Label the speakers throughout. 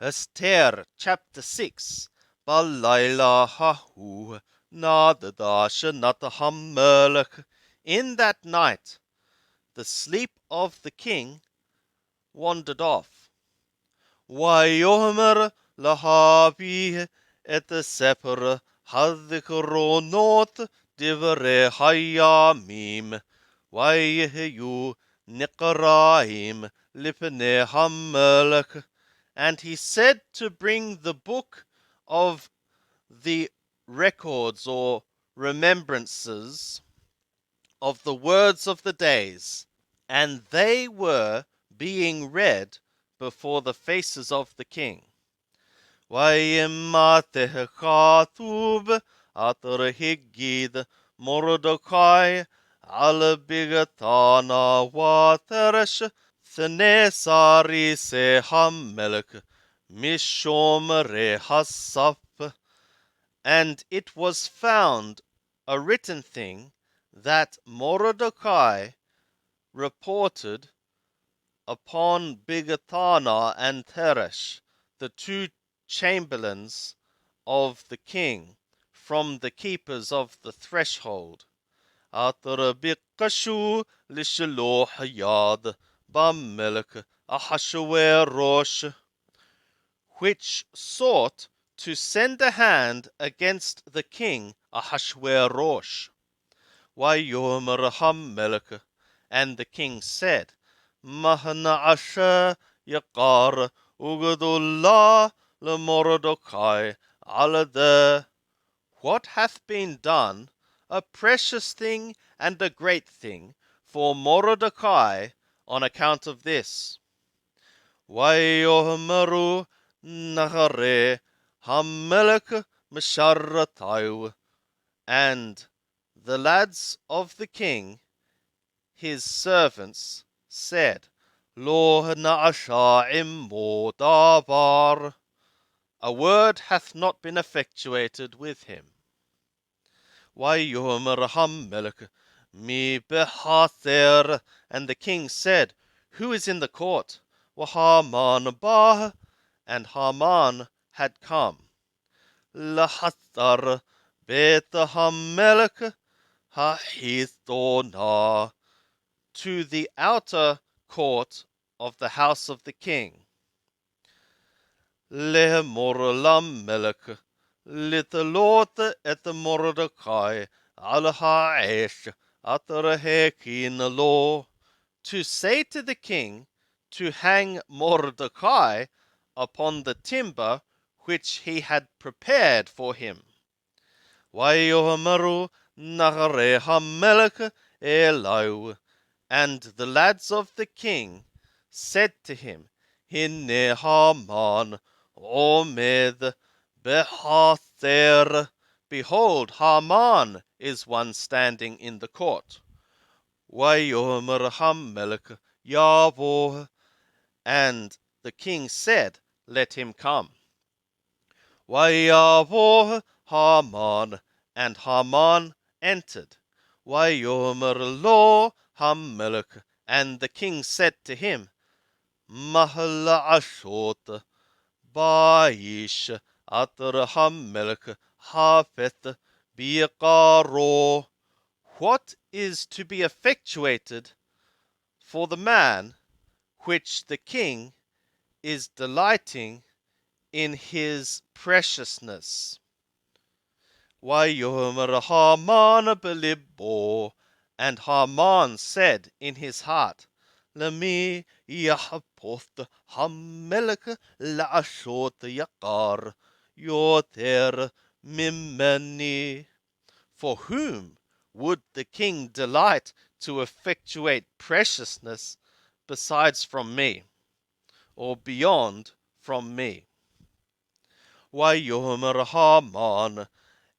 Speaker 1: Esther chapter 6. Balayla hahu nadadash natahamelech. In that night the sleep of the king wandered off. Wayomer lahavi et seper hadhikronot divere hayamim. Wayehyu niqaraim lipne hamelech. And he said to bring the book of the records or remembrances of the words of the days, and they were being read before the faces of the king. Vayimate chatub ater higid Mordecai al bigatana wateresh Thnesari se hamelech mishom rehasap. And it was found a written thing that Mordecai reported upon Bigatana and Teresh, the two chamberlains of the king, from the keepers of the threshold. Atarabikashu lisheloh yad bamelech Ahasuerus, which sought to send a hand against the king Ahasuerus. Wayomer hamelech, and the king said, Mahna asher yakar ugadullah lemordokai alade. What hath been done, a precious thing and a great thing, for Mordecai on account of this. Wayomeru nachare hamelech misharatayu. And the lads of the king, his servants, said, Lo na'asha immo davar. A word hath not been effectuated with him. Wayomer hamelech mi behather. And the king said, Who is in the court? Wahaman bah. And Haman had come. Lahathar bet hamelech hahithona, to the outer court of the house of the king. Lehmor lamelech litalot et Mordecai al ha'esh atar hekin lo, to say to the king to hang Mordecai upon the timber which he had prepared for him. Wayomeru nachare hamelech elau. And the lads of the king said to him, Hinne Haman omed behather. Behold, Haman is one standing in the court. Wayomer hamelech yavo. And the king said, Let him come. Wayavo Haman. And Haman entered. Wayomer lo hamelech. And the king said to him, Mahla ashot baish atar hamelech hafeth biqaro. What is to be effectuated for the man which the king is delighting in his preciousness? Wayomer Haman belibbo. And Haman said in his heart, Lemi yahpoth hamelech la'ashot yakar yoter mimeni. For whom would the king delight to effectuate preciousness besides from me, or beyond from me? Wayomer Haman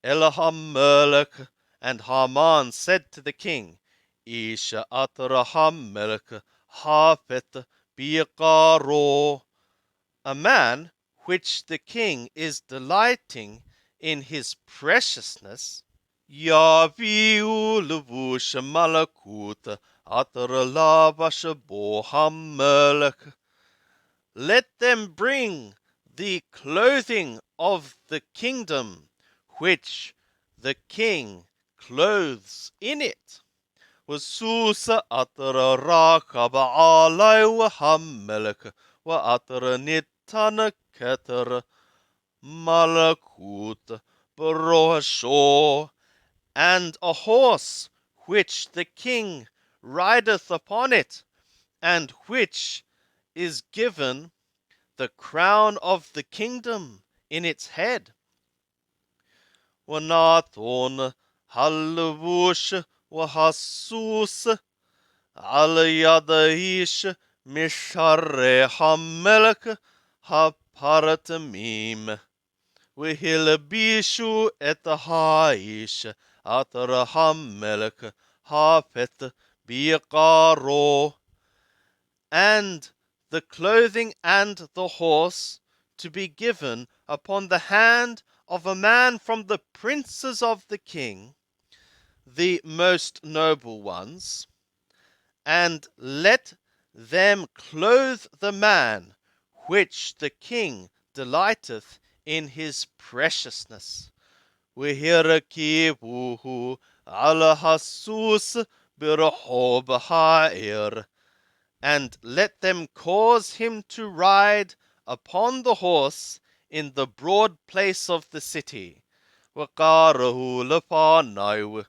Speaker 1: Elahamelech. And Haman said to the king, Isha atar hamelech hafeth biqaro. A man which the king is delighting in his preciousness. Yaviu levush malakut atar lavash bo hamelech. Let them bring the clothing of the kingdom, which the king clothes in it. وسوس أطر راكب علي وحملك وأطر نتن كتر malakut بروشو, and a horse which the king rideth upon it, and which is given the crown of the kingdom in its head. وَنَاثُونَ هَلْوُوشْ وَحَسُوسْ عَلَى يَدَيْشْ مِشَرِّ حَمَّلَكَ هَبَرَتَمِيمْ وَهِلْبِيشُ إِتَهَايشْ أَتَرَ حَمَّلَكَ هَافِث بِيقَارُو, and the clothing and the horse to be given upon the hand of a man from the princes of the king, the most noble ones, and let them clothe the man which the king delighteth in his preciousness. وَهِرَكِبُهُ عَلَى حَسُوسِ بِرَحُوبِ حَائِرٍ, and let them cause him to ride upon the horse in the broad place of the city. وَقَارَهُ لَفَانَيْوِ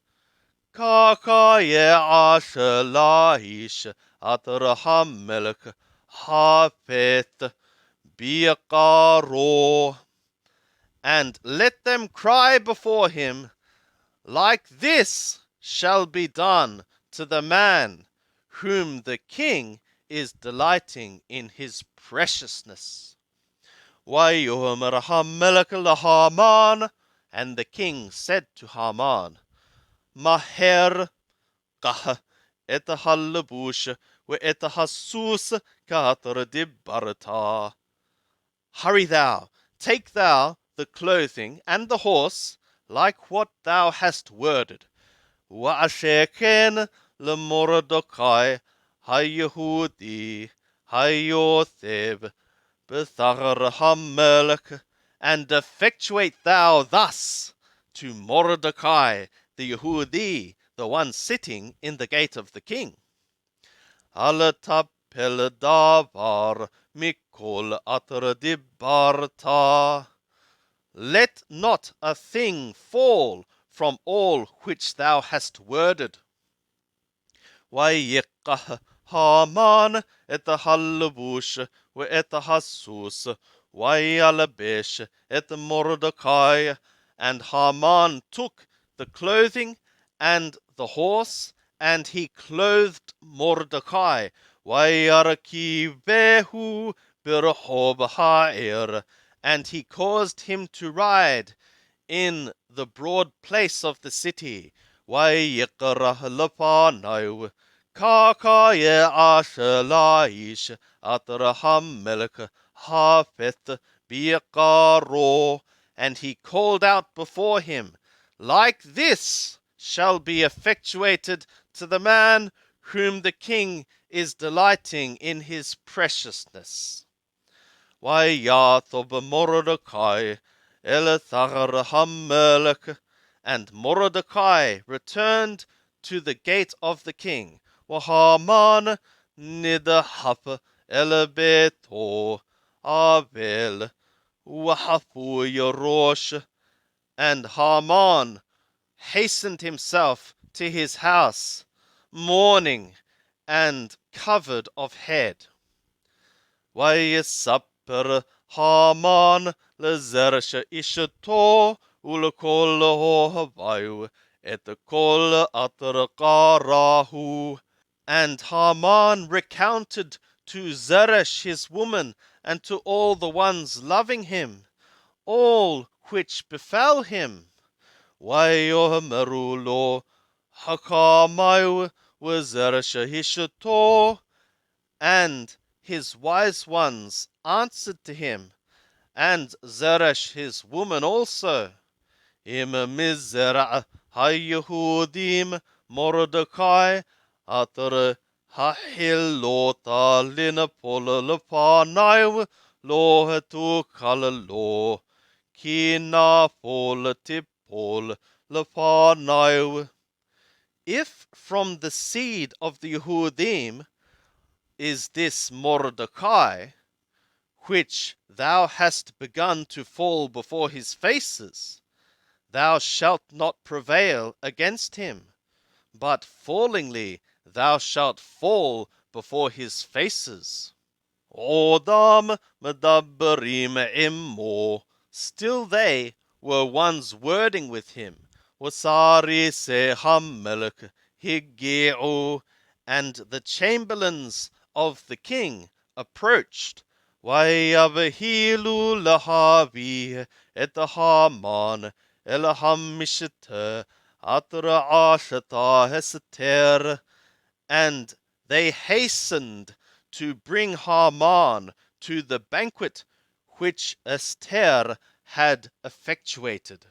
Speaker 1: كَاكَا يَعَاشَ لَاهِشْ أَتَرَحَمْ مَلَكَ حَافِث بِيقَارُو, and let them cry before him, like this shall be done to the man whom the king is delighting in his preciousness. وَيُؤْمَرْ حَمَّلَكَ لَهَامَانَ, and the king said to Haman, Maher قَهْ إِتَهَلَّبُوشْ وَإِتَهَسُّوسْ كَاتَرْ دِبَّرْتَا. Hurry thou, take thou the clothing and the horse, like what thou hast worded. وَأَشَكَنْ لَمُرْدَكَيْ هَيَهُودِي هَيُوثِب بِثَغْرَ حَمَّلَكَ, and effectuate thou thus to Mordecai the Yehudi, the one sitting in the gate of the king. Al tapel davar mikol atra dibarta. Let not a thing fall from all which thou hast worded. وَيِقَّهْ هَامَانَ إِتَهَلَّبُوشْ وَإِتَهَسُّوسْ وَيَلْبِشْ إِتَ مُرْدَكَيْ, and Haman took the clothing and the horse, and he clothed Mordecai. وَيَرْكِبَهُ بِرَحُوبِ حَائِرٍ, and he caused him to ride in the broad place of the city. وَيِقْرَهْ لَفَانَيْوِ كَاكَا يَعَاشَ لَايِشْ أَتْرَحَمْ مَلَكَ حَافِث بِيقَارُو, and he called out before him, like this shall be effectuated to the man whom the king is delighting in his preciousness. وَيَعْثُبْ مُرْدَكَيْ إِلَى ثَغْرِ حَمَّلَكَ, and Mordecai returned to the gate of the king. وَهَامَانَ نِدْحَفْ إِلَى بَيْتُهُ آبِلْ وَحَفُوا يَرُوشْ, and Haman hastened himself to his house, mourning and covered of head. وَيَسَّبْرْ هَامَانَ لَزَرْشَ إِشْتُو وَلَكُلُّ هَوَيُّ إِتَكُلُّ أَتْرَقَارَهُ, and Haman recounted to Zeresh his woman and to all the ones loving him all which befell him. وَيُؤْمَرُ لَهُ حَكَامَيْ وَزَرَشَ إِشْتُو, and his wise ones answered to him, and Zeresh his woman also. Im mizra haYehudim Mordecai atar hahilota linapol lefanai lo tu kalalo, kina pol tipol lefanau. If from the seed of the Yehudim is this Mordecai, which thou hast begun to fall before his faces, thou shalt not prevail against him, but fallingly thou shalt fall before his faces. Odam medabrim immo. Still they were ones wording with him. Wasari se hamelech higi'u. And the chamberlains of the king approached. Vayavehilu lahavi et Haman elahamisheter atra ashata hester. And they hastened to bring Haman to the banquet which Esther had effectuated.